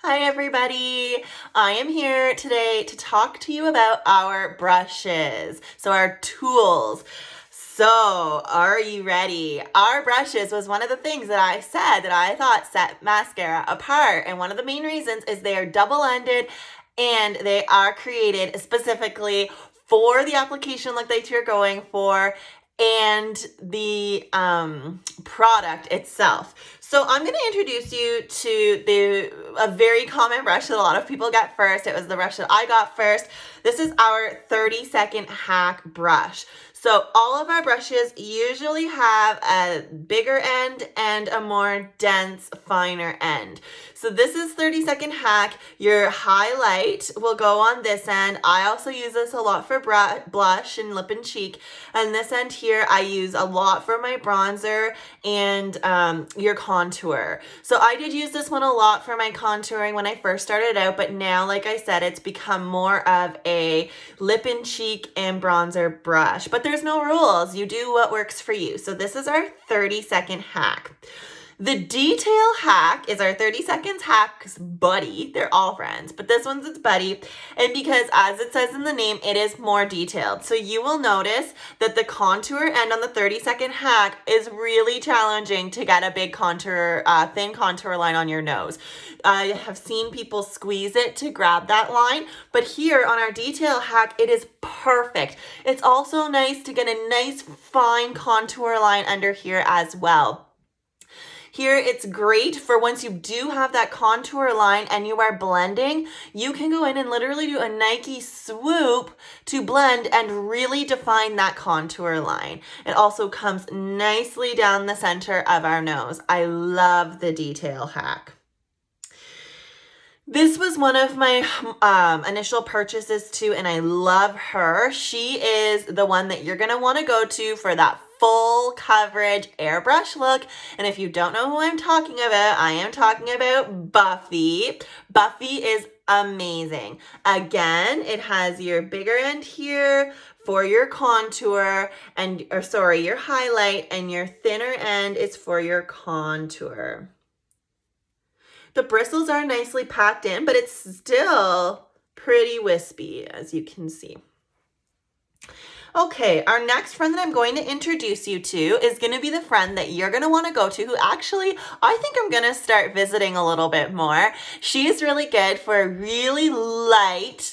Hi everybody! I am here today to talk to you about our brushes, so our tools. So, are you ready? Our brushes was one of the things that I said that I thought set Maskcara apart, and one of the main reasons is they are double-ended and they are created specifically for the application look that you're going for and the product itself. So I'm going to introduce you to a very common brush that a lot of people get first. It was the brush that I got first. This is our 30-second hack brush. So all of our brushes usually have a bigger end and a more dense, finer end. So this is 30-second hack. Your highlight will go on this end. I also use this a lot for blush and lip and cheek. And this end here I use a lot for my bronzer and your contour. So I did use this one a lot for my contouring when I first started out, but now, like I said, it's become more of a lip and cheek and bronzer brush. But there's no rules. You do what works for you. So this is our 30-second hack. The detail hack is our 30 seconds hack's buddy. They're all friends, but this one's its buddy. And because, as it says in the name, it is more detailed. So you will notice that the contour end on the 30-second hack is really challenging to get a big contour, thin contour line on your nose. I have seen people squeeze it to grab that line, but here on our detail hack, it is perfect. It's also nice to get a nice fine contour line under here as well. Here, it's great for once you do have that contour line and you are blending, you can go in and literally do a Nike swoop to blend and really define that contour line. It also comes nicely down the center of our nose. I love the detail hack. This was one of my initial purchases too, and I love her. She is the one that you're going to want to go to for that full coverage airbrush look. And if you don't know who I'm talking about, I am talking about Buffy. Buffy is amazing. Again, it has your bigger end here for your contour and, your highlight, and your thinner end is for your contour. The bristles are nicely packed in, but it's still pretty wispy, as you can see. Okay, our next friend that I'm going to introduce you to is going to be the friend that you're going to want to go to, who actually I think I'm going to start visiting a little bit more. She's really good for really light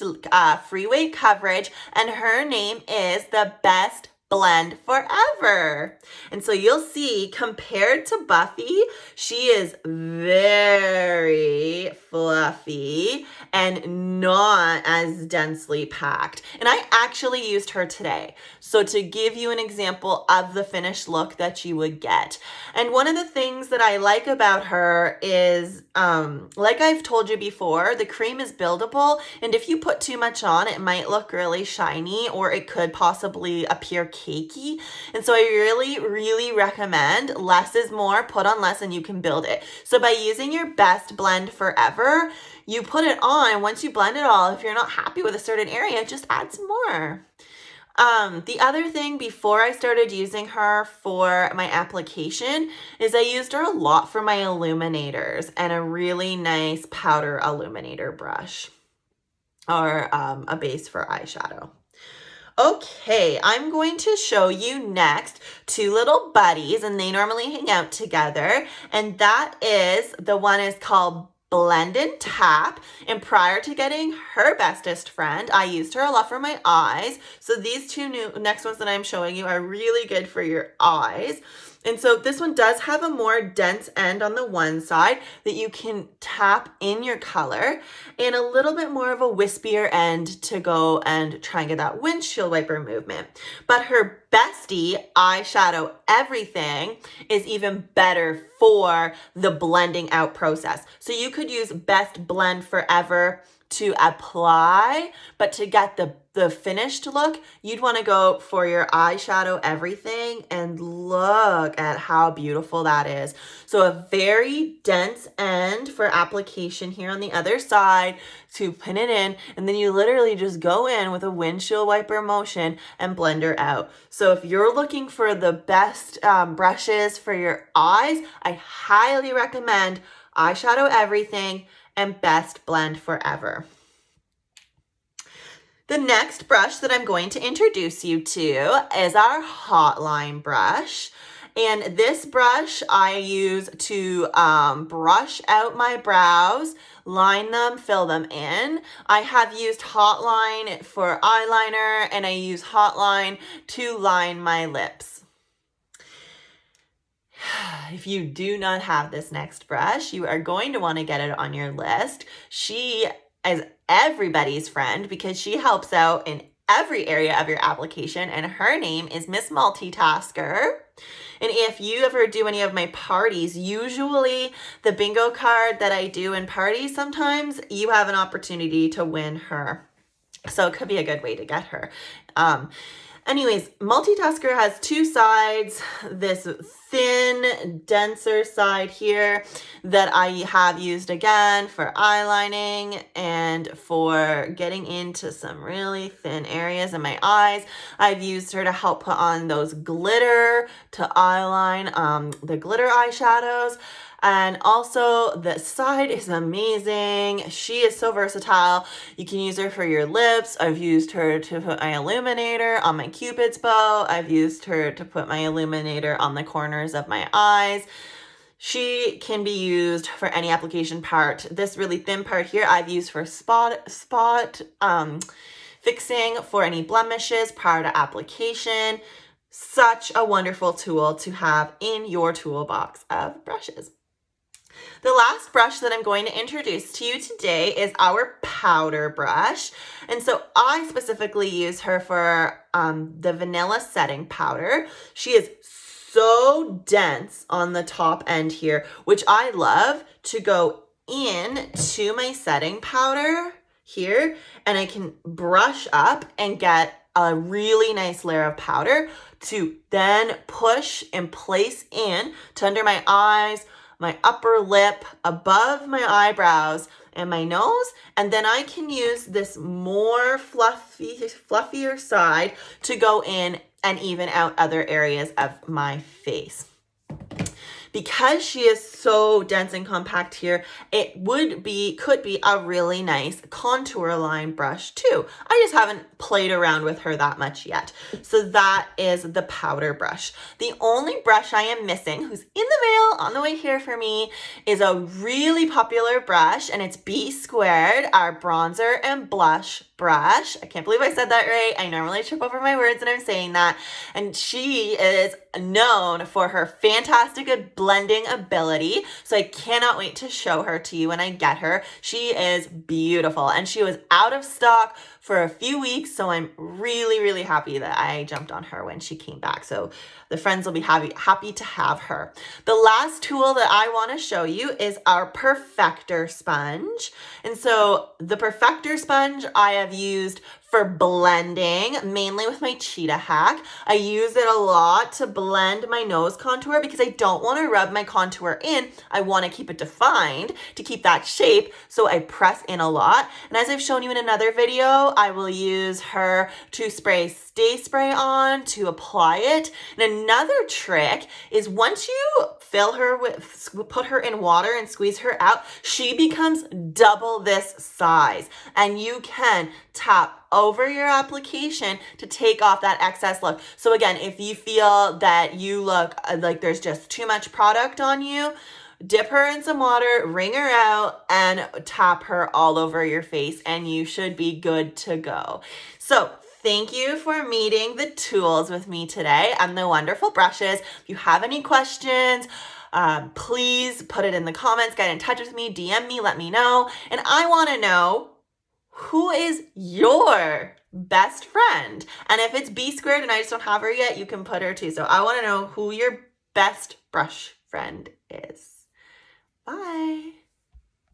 free weight coverage, and her name is the Best Blend Forever. And so you'll see, compared to Buffy, she is very fluffy and not as densely packed. And I actually used her today. So to give you an example of the finished look that you would get. And one of the things that I like about her is, like I've told you before, the cream is buildable. And if you put too much on, it might look really shiny, or it could possibly appear cakey. And so I really recommend less is more. Put on less and you can build it. So by using your Best Blend Forever, you put it on, and once you blend it all, if you're not happy with a certain area, just add some more. The other thing before I started using her for my application is I used her a lot for my illuminators and a really nice powder illuminator brush, or a base for eyeshadow. Okay, I'm going to show you next two little buddies, and they normally hang out together, and that is, the one is called Blend and Tap. And prior to getting her bestest friend, I used her a lot for my eyes. So these two next ones that I'm showing you are really good for your eyes. And so this one does have a more dense end on the one side that you can tap in your color, and a little bit more of a wispier end to go and try and get that windshield wiper movement. But her bestie, Eyeshadow Everything, is even better for the blending out process. So you could use Best Blend Forever to apply, but to get the finished look, you'd want to go for your Eyeshadow Everything, and look at how beautiful that is. So a very dense end for application here on the other side to pin it in, and then you literally just go in with a windshield wiper motion and blend her out. So if you're looking for the best brushes for your eyes, I highly recommend eyeshadow everything, and best blend forever. The next brush that I'm going to introduce you to is our Hotline Brush. And this brush I use to brush out my brows, line them, fill them in. I have used Hotline for eyeliner, and I use Hotline to line my lips. If you do not have this next brush, you are going to want to get it on your list. She is everybody's friend because she helps out in every area of your application, and her name is Miss Multitasker. And if you ever do any of my parties, usually the bingo card that I do in parties, sometimes you have an opportunity to win her. So it could be a good way to get her. Anyways, Multitasker has two sides, this thin, denser side here that I have used again for eyelining and for getting into some really thin areas in my eyes. I've used her to help put on those glitter to eyeline, the glitter eyeshadows. And also the side is amazing. She is so versatile. You can use her for your lips. I've used her to put my illuminator on my Cupid's bow. I've used her to put my illuminator on the corners of my eyes. She can be used for any application part. This really thin part here I've used for spot fixing for any blemishes prior to application. Such a wonderful tool to have in your toolbox of brushes. The last brush that I'm going to introduce to you today is our powder brush. And so I specifically use her for the vanilla setting powder. She is so dense on the top end here, which I love to go in to my setting powder here, and I can brush up and get a really nice layer of powder to then push and place in to under my eyes, my upper lip, above my eyebrows, and my nose. And then I can use this more fluffier side to go in and even out other areas of my face. Because she is so dense and compact here, it could be a really nice contour line brush too. I just haven't played around with her that much yet. So that is the powder brush. The only brush I am missing, who's in the mail on the way here for me, is a really popular brush, and it's B Squared, our bronzer and blush brush. I can't believe I said that right. I normally trip over my words when I'm saying that. And she is known for her fantastic blending ability. So I cannot wait to show her to you when I get her. She is beautiful, and she was out of stock for a few weeks. So I'm really, really happy that I jumped on her when she came back. So the friends will be happy to have her. The last tool that I want to show you is our Perfector Sponge. And so the Perfector Sponge I have used for blending, mainly with my Cheetah Hack. I use it a lot to blend my nose contour because I don't want to rub my contour in. I want to keep it defined to keep that shape. So I press in a lot. And as I've shown you in another video, I will use her to spray Stay Spray on to apply it. And another trick is once you put her in water and squeeze her out, she becomes double this size. And you can tap over your application to take off that excess look. So again, if you feel that you look like there's just too much product on you, dip her in some water, wring her out, and tap her all over your face, and you should be good to go. So thank you for meeting the tools with me today and the wonderful brushes. If you have any questions, please put it in the comments, get in touch with me, DM me, let me know. And I want to know, who is your best friend? And if it's B Squared and I just don't have her yet, you can put her too. So I want to know who your best brush friend is. Bye.